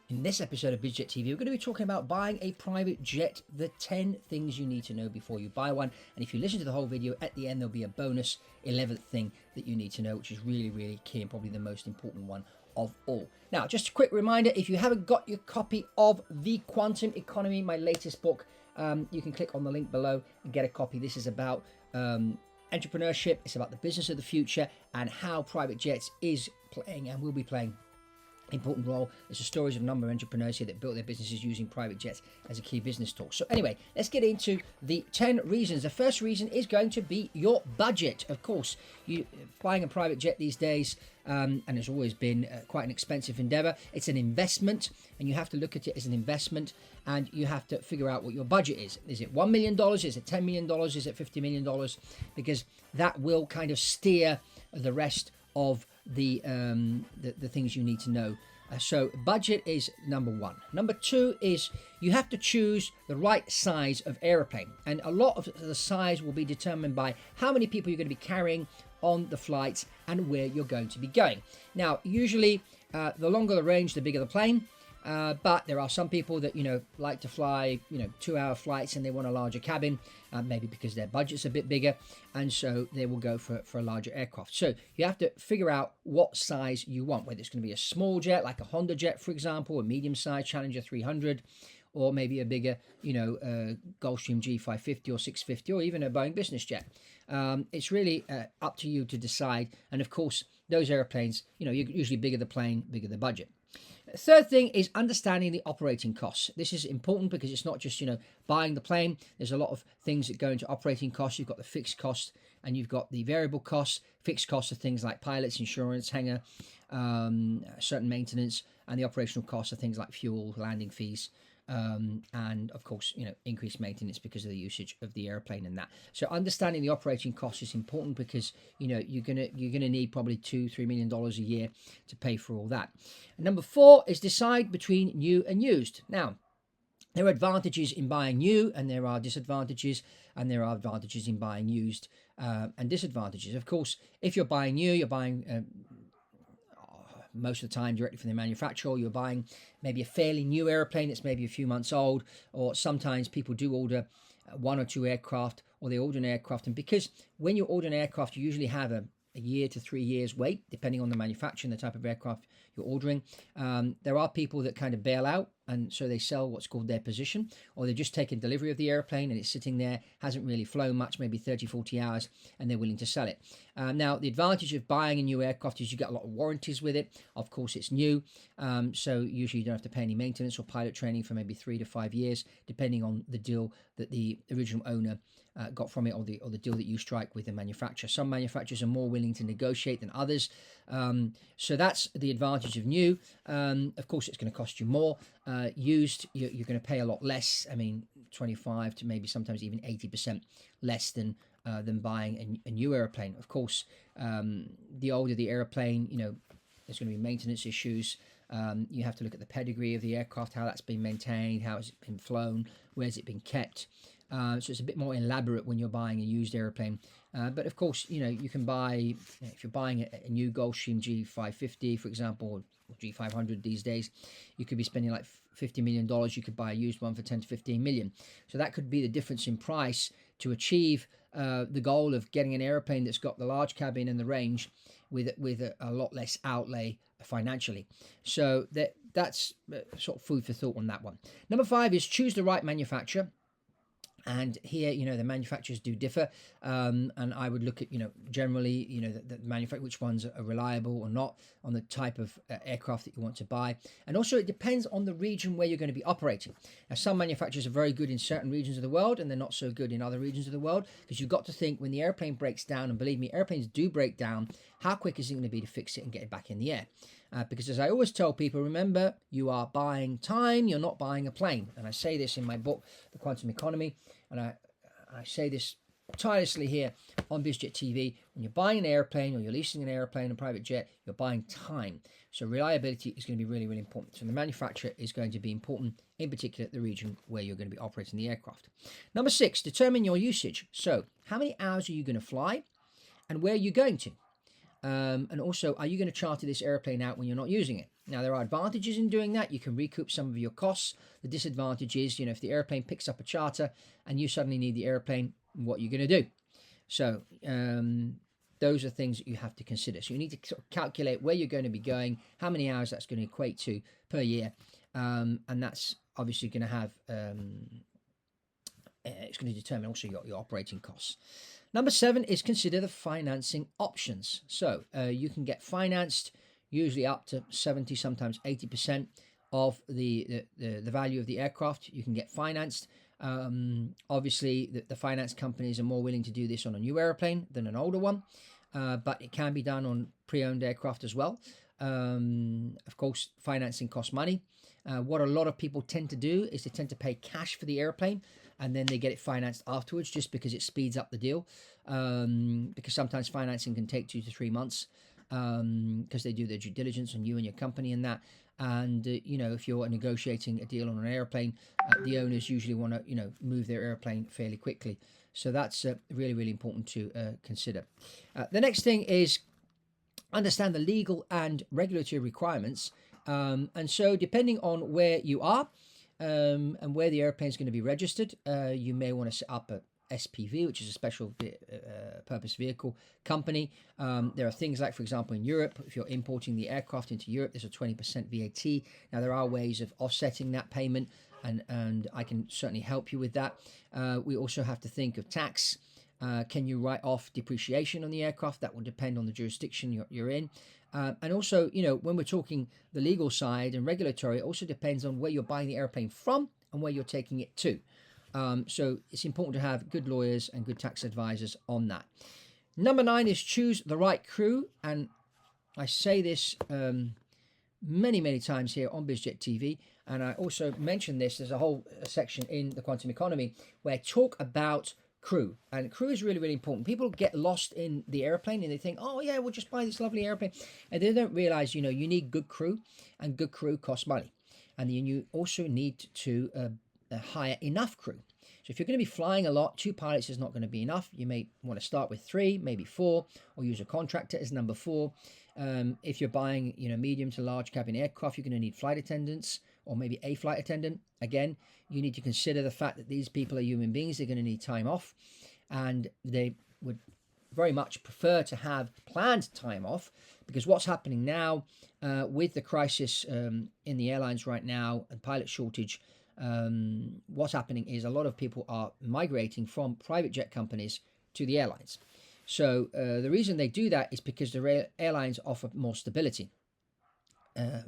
In this episode of BizJet TV, we're going to be talking about buying a private jet, the 10 things you need to know before you buy one. And if you listen to the whole video, at the end there'll be a bonus 11th thing that you need to know, which is really, really key and probably the most important one of all. Now, just a quick reminder, if you haven't got your copy of The Quantum Economy, my latest book, you can click on the link below and get a copy. This is about entrepreneurship, it's about the business of the future and how private jets is playing and will be playing important role. There's the stories of a number of entrepreneurs here that built their businesses using private jets as a key business tool. So anyway, let's get into the 10 reasons. The first reason is going to be your budget. Of course, you buying a private jet these days, and it's always been quite an expensive endeavor. It's an investment, and you have to look at it as an investment, and you have to figure out what your budget is. Is it $1 million? Is it $10 million? Is it $50 million? Because that will kind of steer the rest of the things you need to know. So budget is number one. Number two is you have to choose the right size of airplane, and a lot of the size will be determined by how many people you're going to be carrying on the flights and where you're going to be going. Now, usually the longer the range, the bigger the plane. But there are some people that, like to fly, 2-hour flights and they want a larger cabin, maybe because their budget's a bit bigger. And so they will go for a larger aircraft. So you have to figure out what size you want, whether it's going to be a small jet, like a Honda jet, for example, a medium size Challenger 300, or maybe a bigger, Gulfstream G550 or 650, or even a Boeing business jet. It's really up to you to decide. And of course, those airplanes, usually bigger the plane, bigger the budget. Third thing is understanding the operating costs. This is important because it's not just, buying the plane. There's a lot of things that go into operating costs. You've got the fixed cost and you've got the variable costs. Fixed costs are things like pilots, insurance, hangar, certain maintenance, and the operational costs are things like fuel, landing fees, and of course, increased maintenance because of the usage of the airplane and that. So understanding the operating cost is important because you're gonna need probably $2-3 million a year to pay for all that. And number four is decide between new and used. Now, there are advantages in buying new, and there are disadvantages, and there are advantages in buying used, and disadvantages. Of course, if you're buying new, you're buying most of the time directly from the manufacturer. You're buying maybe a fairly new airplane that's maybe a few months old, or sometimes people do order 1 or 2 aircraft, or they order an aircraft. And because when you order an aircraft, you usually have a year to 3 years wait, depending on the manufacturer and the type of aircraft you're ordering. There are people that kind of bail out, and so they sell what's called their position, or they've just taken delivery of the airplane and it's sitting there, hasn't really flown much, maybe 30-40 hours, and they're willing to sell it. Now, the advantage of buying a new aircraft is you get a lot of warranties with it. Of course, it's new, so usually you don't have to pay any maintenance or pilot training for maybe 3 to 5 years, depending on the deal that the original owner got from it, or the deal that you strike with the manufacturer. Some manufacturers are more willing to negotiate than others, so that's the advantage of new. Of course, it's going to cost you more. Used, you're going to pay a lot less. I mean, 25 to maybe sometimes even 80% less than buying a new airplane. Of course, the older the airplane, there's going to be maintenance issues. You have to look at the pedigree of the aircraft, how that's been maintained, how has it been flown, where's it been kept. So it's a bit more elaborate when you're buying a used airplane. But of course, you can buy, if you're buying a new Gulfstream G550, for example, or G500 these days, you could be spending like $50 million. You could buy a used one for 10 to 15 million. So that could be the difference in price to achieve the goal of getting an airplane that's got the large cabin and the range with a lot less outlay financially. So that's sort of food for thought on that one. Number 5 is choose the right manufacturer. And here, the manufacturers do differ, and I would look at, generally, the manufacturer, which ones are reliable or not, on the type of aircraft that you want to buy. And also, it depends on the region where you're going to be operating. Now, some manufacturers are very good in certain regions of the world, and they're not so good in other regions of the world, because you've got to think when the airplane breaks down, and believe me, airplanes do break down, how quick is it going to be to fix it and get it back in the air? Because as I always tell people, remember, you are buying time, you're not buying a plane. And I say this in my book, The Quantum Economy, and I say this tirelessly here on BizJet TV. When you're buying an airplane or you're leasing an airplane, a private jet, you're buying time. So reliability is going to be really, really important. So the manufacturer is going to be important, in particular the region where you're going to be operating the aircraft. Number 6, determine your usage. So how many hours are you going to fly and where are you going to? And also, are you going to charter this airplane out when you're not using it? Now, there are advantages in doing that. You can recoup some of your costs. The disadvantage is, if the airplane picks up a charter and you suddenly need the airplane, what are you going to do? So those are things that you have to consider. So you need to sort of calculate where you're going to be going, how many hours that's going to equate to per year. And that's obviously going to have, it's going to determine also your operating costs. Number 7 is consider the financing options. So you can get financed usually up to 70, sometimes 80% of the value of the aircraft. You can get financed. Obviously, the finance companies are more willing to do this on a new airplane than an older one, but it can be done on pre-owned aircraft as well. Of course, financing costs money. What a lot of people tend to do is they tend to pay cash for the airplane and then they get it financed afterwards just because it speeds up the deal. Because sometimes financing can take 2 to 3 months because they do their due diligence on you and your company and that. And, if you're negotiating a deal on an airplane, the owners usually want to, move their airplane fairly quickly. So that's really, really important to consider. The next thing is understand the legal and regulatory requirements. And so depending on where you are and where the airplane is going to be registered, you may want to set up a SPV, which is a special purpose vehicle company. There are things like, for example, in Europe, if you're importing the aircraft into Europe, there's a 20% VAT. Now, there are ways of offsetting that payment, and I can certainly help you with that. We also have to think of tax. Can you write off depreciation on the aircraft? That will depend on the jurisdiction you're in. And also, when we're talking the legal side and regulatory, it also depends on where you're buying the airplane from and where you're taking it to. So it's important to have good lawyers and good tax advisors on that. Number 9 is choose the right crew. And I say this many, many times here on BizJet TV. And I also mentioned this. There's a whole section in the Quantum Economy where I talk about crew. And crew is really, really important. People get lost in the airplane and they think, oh, yeah, we'll just buy this lovely airplane. And they don't realize, you need good crew, and good crew costs money. And you also need to hire enough crew. So if you're going to be flying a lot, 2 pilots is not going to be enough. You may want to start with 3, maybe 4, or use a contractor as number 4. If you're buying, medium to large cabin aircraft, you're going to need flight attendants or maybe a flight attendant. Again, you need to consider the fact that these people are human beings. They're going to need time off, and they would very much prefer to have planned time off, because what's happening now with the crisis in the airlines right now and pilot shortage, what's happening is a lot of people are migrating from private jet companies to the airlines. So the reason they do that is because the airlines offer more stability.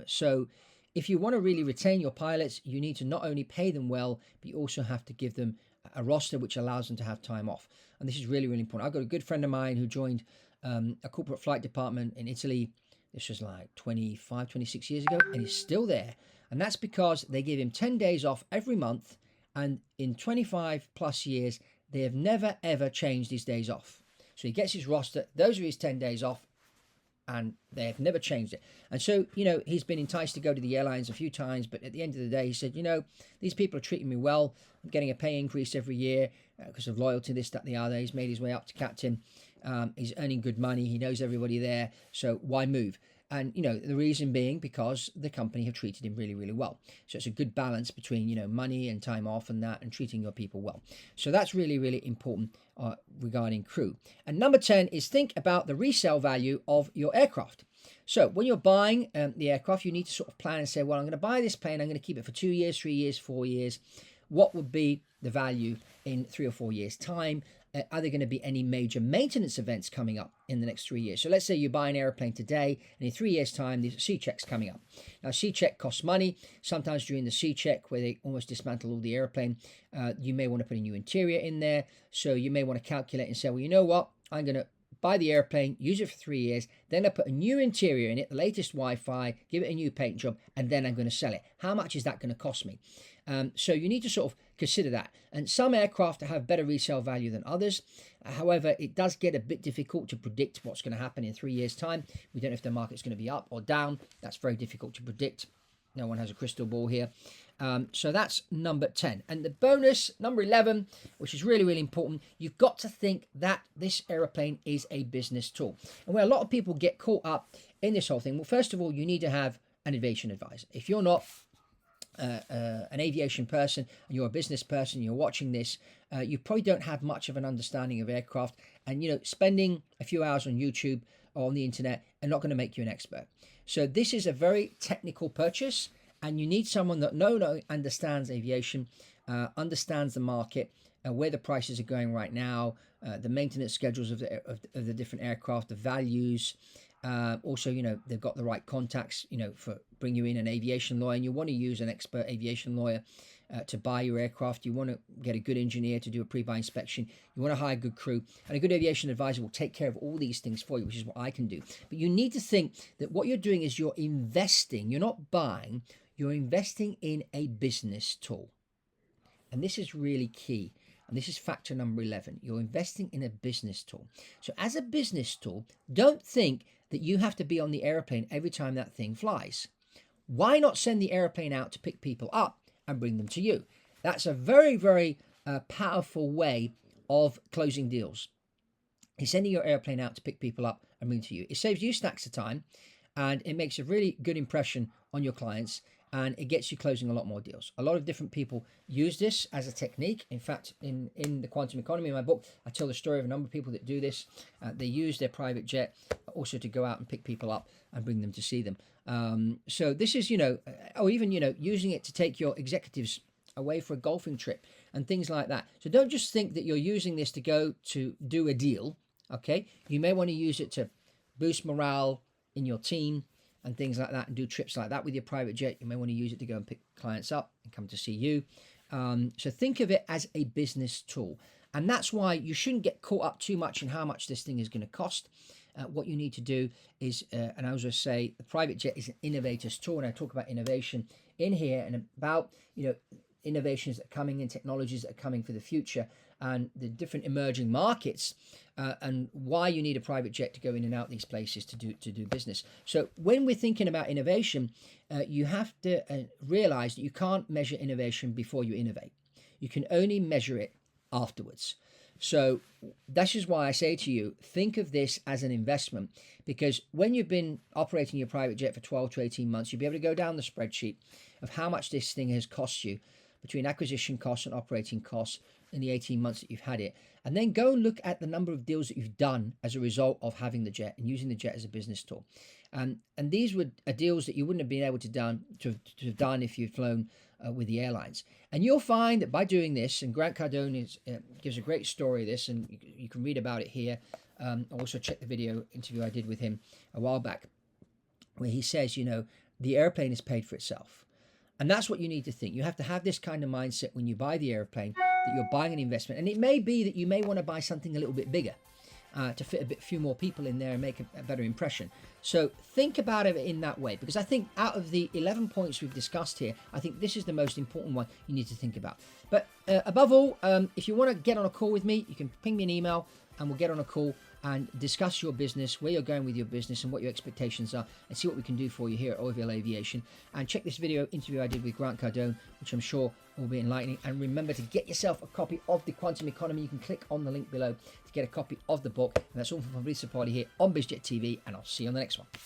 So if you want to really retain your pilots, you need to not only pay them well, but you also have to give them a roster which allows them to have time off. And this is really, really important. I've got a good friend of mine who joined a corporate flight department in Italy. This was like 25, 26 years ago, and he's still there. And that's because they give him 10 days off every month. And in 25 plus years, they have never, ever changed his days off. So he gets his roster. Those are his 10 days off, and they have never changed it. And so, he's been enticed to go to the airlines a few times, but at the end of the day, he said, these people are treating me well. I'm getting a pay increase every year because of loyalty, this, that, and the other. He's made his way up to captain. He's earning good money. He knows everybody there. So why move? And, the reason being because the company have treated him really, really well. So it's a good balance between, money and time off and that, and treating your people well. So that's really, really important regarding crew. And number 10 is think about the resale value of your aircraft. So when you're buying the aircraft, you need to sort of plan and say, well, I'm going to buy this plane. I'm going to keep it for 2 years, 3 years, 4 years. What would be the value in 3 or 4 years' time? Are there going to be any major maintenance events coming up in the next 3 years? So let's say you buy an airplane today, and in 3 years' time, the C-check's coming up. Now, C-check costs money. Sometimes during the C-check, where they almost dismantle all the airplane, you may want to put a new interior in there. So you may want to calculate and say, well, you know what? I'm going to buy the airplane, use it for 3 years, then I put a new interior in it, the latest Wi-Fi, give it a new paint job, and then I'm going to sell it. How much is that going to cost me? So you need to sort of consider that. And some aircraft have better resale value than others. However, it does get a bit difficult to predict what's going to happen in 3 years' time. We don't know if the market's going to be up or down. That's very difficult to predict. No one has a crystal ball here. So that's number 10. And the bonus, number 11, which is really, really important, you've got to think that this aeroplane is a business tool. And where a lot of people get caught up in this whole thing, well, first of all, you need to have an aviation advisor. If you're not an aviation person and you're a business person, you're watching this, you probably don't have much of an understanding of aircraft. And, spending a few hours on YouTube or on the internet are not going to make you an expert. So this is a very technical purchase. And you need someone that not only understands aviation, understands the market, where the prices are going right now, the maintenance schedules of the different aircraft, the values. Also, they've got the right contacts, for bring you in an aviation lawyer. And you want to use an expert aviation lawyer to buy your aircraft. You want to get a good engineer to do a pre-buy inspection. You want to hire a good crew. And a good aviation advisor will take care of all these things for you, which is what I can do. But you need to think that what you're doing is you're investing. You're not buying. You're investing in a business tool. And this is really key. And this is factor number 11. You're investing in a business tool. So as a business tool, don't think that you have to be on the airplane every time that thing flies. Why not send the airplane out to pick people up and bring them to you? That's a very, very powerful way of closing deals. Is sending your airplane out to pick people up and bring to you. It saves you stacks of time and it makes a really good impression on your clients. And it gets you closing a lot more deals. A lot of different people use this as a technique. In fact, in the Quantum Economy, in my book, I tell the story of a number of people that do this. They use their private jet also to go out and pick people up and bring them to see them. So this is, or even, using it to take your executives away for a golfing trip and things like that. So don't just think that you're using this to go to do a deal, okay? You may want to use it to boost morale in your team, and things like that, and do trips like that with your private jet. You may want to use it to go and pick clients up and come to see you. So think of it as a business tool. And that's why you shouldn't get caught up too much in how much this thing is going to cost. What you need to do is, and I always say, the private jet is an innovator's tool. And I talk about innovation in here and about, innovations that are coming in, technologies that are coming for the future, and the different emerging markets, and why you need a private jet to go in and out these places to do business. So when we're thinking about innovation, you have to realize that you can't measure innovation before you innovate. You can only measure it afterwards. So that's just why I say to you, think of this as an investment, because when you've been operating your private jet for 12 to 18 months, you'll be able to go down the spreadsheet of how much this thing has cost you between acquisition costs and operating costs in the 18 months that you've had it. And then go and look at the number of deals that you've done as a result of having the jet and using the jet as a business tool. And these were deals that you wouldn't have been able to have done if you'd flown with the airlines. And you'll find that by doing this, and Grant Cardone gives a great story of this, and you can read about it here. Also check the video interview I did with him a while back, where he says, the airplane is paid for itself. And that's what you need to think. You have to have this kind of mindset when you buy the airplane, that you're buying an investment. And it may be that you may want to buy something a little bit bigger to fit a few more people in there and make a better impression. So think about it in that way, because I think out of the 11 points we've discussed here, I think this is the most important one you need to think about. But above all, if you want to get on a call with me, you can ping me an email and we'll get on a call and discuss your business, where you're going with your business and what your expectations are, and see what we can do for you here at OVL Aviation. And check this video interview I did with Grant Cardone, which I'm sure will be enlightening. And remember to get yourself a copy of The Quantum Economy. You can click on the link below to get a copy of the book. And that's all from Fabrizio Poli here on BizJet TV, and I'll see you on the next one.